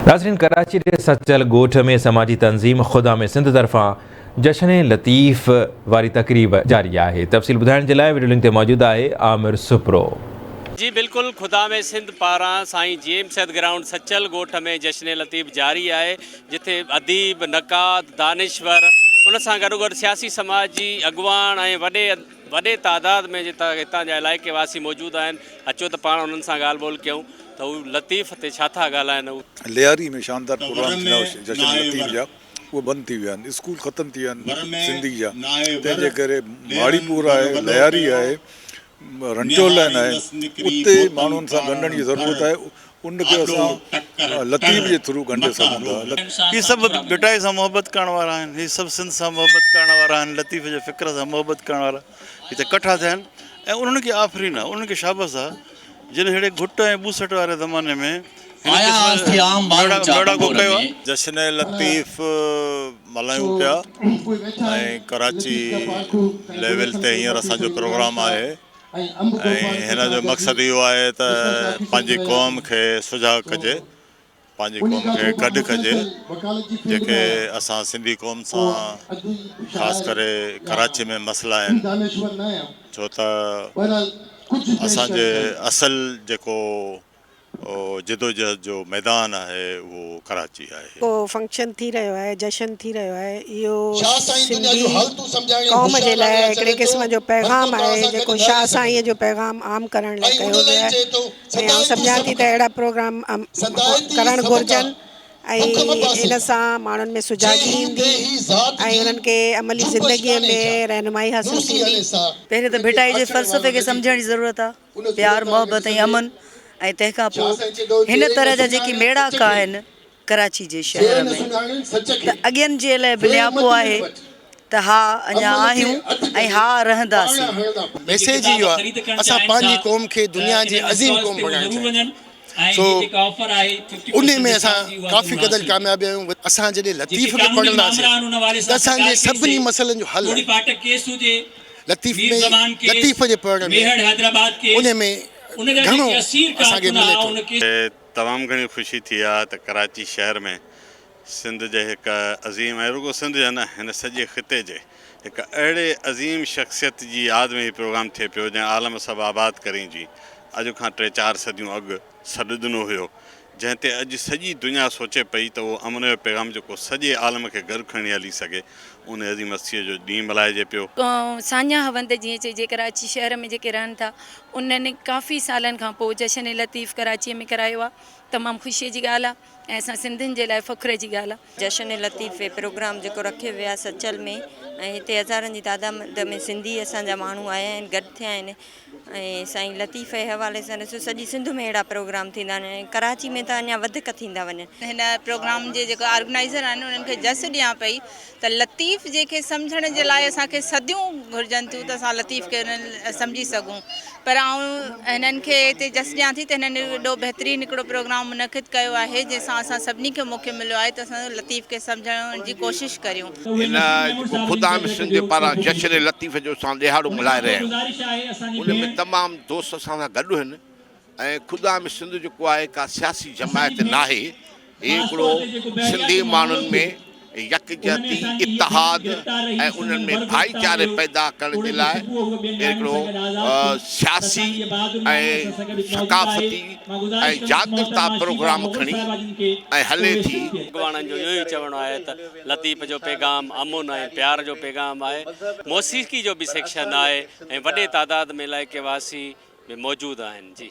नाज़रीन, कराची के सचल गोठ में समाजी तंजीम खुदा में सिंध तरफा जश्न लतीफ़ वारी तकरीब जारी है। तफ़सील ॿुधाइण जे लाइ वीडियो लिंक ते मौजूद है आमिर सुप्रो। जी बिल्कुल, खुदा में सिंध पारा साईं जेम्स सैद ग्राउंड सचल गोठ में जश्न लतीफ़ जारी है, जिथे अदीब, नक़ाद, दानिश्वर उन सां गॾोगॾु सियासी समाज जी अॻुवान ऐं वॾे तादाद में हितां जा इलाइक़े वासी मौजूद आहिनि। अचो त पाण उन्हनि सां ॻाल्हि ॿोल कयूं त हू लतीफ़ ते छा था ॻाल्हाइनि। लियारी में शानदार प्रोग्राम थींदा हुआ जश्न लतीफ़ जा, उहे बंदि थी विया आहिनि, स्कूल ख़तमु थी विया आहिनि सिंधी जा। तंहिंजे करे माड़ीपुर आहे, लियारी आहे, रंचोलैन आहे, उते माण्हुनि सां ॻंढण जी ज़रूरत आहे। उनखे असां लतीफ़ जे थ्रू ॻंढे सघूं था। ये सब बिटाई सां मोहब्बत करण वारा आहिनि, ये सभु सिंध सां मोहब्बत करण वारा आहिनि, लतीफ़ जे फ़िक्र सां मोहब्बत करण वारा हिते कठा थिया आहिनि। ऐं उन्हनि खे आफ़रीन आहे, उन्हनि खे शाबस आहे जिन अहिड़े घुट ऐं ॿूसट वारे ज़माने में जश्न लतीफ़ मल्हायूं पिया ऐं कराची लेवल ते हींअर असांजो प्रोग्राम आहे। ऐं हिन जो मक़सदु इहो आहे त पंहिंजी क़ौम खे सुजाॻ कजे, पंहिंजी क़ौम खे गॾु कजे। जेके असां सिंधी क़ौम सां ख़ासि करे कराची में मसइला आहिनि, छो त असांजे असल जेको जिदोजहद जो मैदान है वो कराची है। को फंक्शन थी रहियो आहे, जश्न थी रहियो आहे, इहो सिंधी क़ौम जे लाइ हिकिड़े क़िस्म जो पैगाम आहे जेको शाह साईं जो पैगाम आम करण लाइ कयो वियो आहे। ऐं आउं सम्झां थी त अहिड़ा प्रोग्राम करणु घुरिजनि ऐं इन सां माण्हुनि में सुजाॻी ईंदी ऐं उन्हनि खे अमली ज़िंदगीअ में रहनुमाई हासिलु थींदी। पहिरें त भिटाई जे फ़लसफ़े खे सम्झण जी ज़रूरत आहे, प्यार मोहब्बत ऐं अमन। ऐं तंहिंखां पोइ हिन तरह जा जेकी मेड़ाका आहिनि कराची जे शहर में, त अॻियनि जे लाइ बिलियापो आहे त हा अञा आहियूं ऐं हा रहंदासीं। मैसेज इहो आहे असां पंहिंजी क़ौम खे दुनिया जी अज़ीम क़ौम बणाइण चाहियूं। सो उन में असां काफ़ी क़दर कामयाबी आहियूं। असां जॾहिं लतीफ़ खे पढ़ंदासीं त असांजे सभिनी मसइलनि जो हल लतीफ़ जे पढ़ण में उन में तमामु घणी ख़ुशी थी आहे त कराची शहर में सिंध जे हिकु अज़ीम ऐं रुगो सिंध जे न हिन सॼे ख़िते जे हिकु अहिड़े अज़ीम शख़्सियत जी यादि में प्रोग्राम थिए पियो जंहिं आलम सभु आबाद करी जी अॼु खां 3-4 सदियूं अॻु सॾु ॾिनो हुयो, जंहिं ते अॼु सॼी दुनिया सोचे पई त उहो अमन जो पैगाम जेको सॼे आलम खे गॾु खणी हली सघे, उन अज़ीम हस्तीअ जो ॾींहुं मल्हाइजे पियो। सान्या हवंद जीअं चइजे कराची शहर में जेके रहनि था उन्हनि काफ़ी सालनि खां पोइ जश्न लतीफ़ कराचीअ में करायो आहे। तमामु ख़ुशीअ जी ॻाल्हि आहे ऐं असां सिंधियुनि जे लाइ फ़ख्र जी ॻाल्हि आहे। जश्न लतीफ़ प्रोग्राम जेको रखियो वियो आहे सचल में, ऐं हिते हज़ारनि जी तादाद में सिंधी असांजा माण्हू आया आहिनि, गॾु थिया आहिनि। ऐं साईं लतीफ़ जे हवाले सां ॾिसो सॼी सिंध में अहिड़ा प्रोग्राम थींदा आहिनि, कराची में त अञा वधीक थींदा वञनि। हिन प्रोग्राम जे जेको ऑर्गेनाइज़र आहिनि उन्हनि खे जस ॾियां पई त लतीफ़ जेके सम्झण जे लाइ असांखे सदियूं घुरिजनि थियूं त असां लतीफ़ खे सम्झी सघूं। पर आउं हिननि खे हिते जस ॾियां थी त हिननि एॾो बहितरीनु हिकिड़ो प्रोग्राम मुनक़िद कयो आहे जंहिंसां असां सभिनी खे मौक़ो मिलियो आहे त असां लतीफ़ खे सम्झण जी कोशिशि करियूं। हिन खुदा में सिंध पारां जश्न लतीफ़ जो असां ॾिहाड़ो मल्हाए रहिया आहियूं। उन में तमामु दोस्त असां सां गॾु आहिनि ऐं खुदा में सिंध जेको आहे का सियासी जमायत नाहे, हिकिड़ो सिंधी माण्हुनि में यकजहती इतिहाद ऐं उन्हनि में भाईचारे पैदा करण जे लाइ हिकिड़ो सियासी ऐं सकाफ़ती ऐं जागृता प्रोग्राम खणी ऐं हले थी। अॻुवाणनि जो इहो ई चवणो आहे त लतीफ़ जो पैगाम अमुन ऐं प्यार जो पैगाम आहे। मौसीक़ी जो बि सेक्शन आहे ऐं वॾे तादाद में इलाइक़े वासी बि मौजूदु आहिनि। जी।